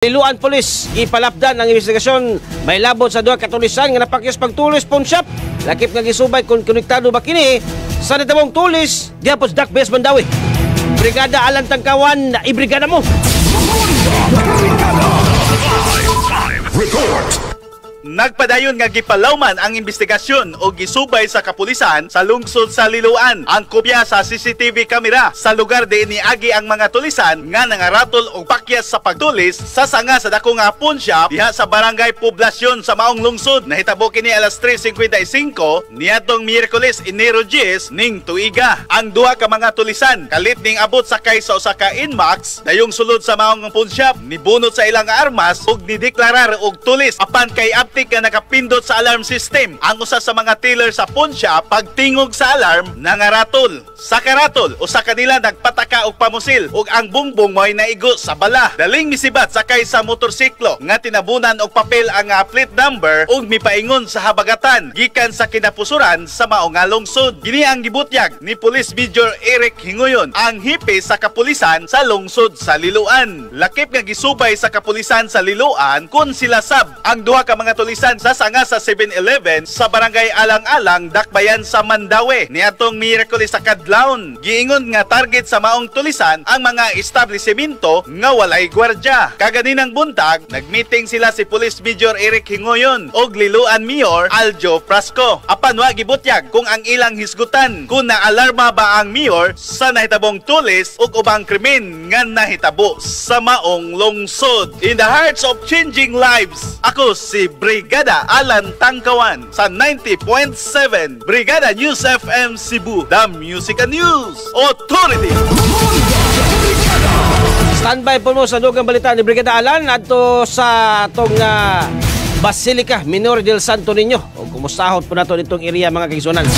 Liluan Polis, ipalapdan ang investigasyon may labot sa duha ka tulisan nga napakyos pagtulis pawn shop. Lakip nga gisubay kung konektado ba kini sa natabong tulis diapos Dak Bes Mandawi. Brigada Alan Tangkawan, na ibrigada mo. Report. Nagpadayon nga gipalawman ang investigasyon o gisubay sa kapulisan sa lungsod sa Liloan ang kopya sa CCTV camera sa lugar diin niagi ang mga tulisan nga nangaratol og pakyas sa pagtulis sa sanga sa dako nga pawn shop diha sa barangay Poblasyon sa maong lungsod. Nahitabo kini alas 3:55 niadtong Miyerkules Enero 10 ning tuiga. Ang duha ka mga tulisan kalit ning abot sakay sa usa ka Inmax dayong sulod sa maong pawn shop nibunot sa ilang armas ug nideklarar og tulis apan kay nga nakapindot sa alarm system. Ang usa sa mga teller sa pawn shop pagtingog sa alarm nangaratol. Sa karatol usa kanila nagpataka og pamusil ug ang bungbong mo'y naigo sa bala. Daling misibat sakay sa motorsiklo nga tinabunan og papel ang plate number ug mipaingon sa habagatan gikan sa kinapusuran sa maong nga lungsod. Kini ang gibutyag ni Police Major Eric Hingoyon, ang hipe sa kapulisan sa lungsod sa Liloan. Lakip nga gisubay sa kapulisan sa Liloan kun sila sab ang duha ka mga tulisan sa sanga sa 7-Eleven sa barangay Alang-Alang, Dakbayan sa Mandawi niadtong Miyerkules sa kadlawon. Giingon nga target sa maong tulisan ang mga establishmento nga walay gwardya. Kaganinang buntag, nagmeeting sila si Police Major Eric Hingoyon og Liloan Mayor Aljo Frasco. Apan wa gibutyag kung ang ilang hisgutan kung naalarma ba ang mayor sa nahitabong tulis ug ubang krimen nga nahitabo sa maong lungsod. In the hearts of changing lives, ako si Brigada Alan Tangkawan sa 90.7 Brigada News FM Cebu, the Music and News Authority. Standby po mo sa dugang balita ni Brigada Alan adto sa atong Basilica Minor del Santo Niño. O kumustahot po nato itong area mga kaigsunan.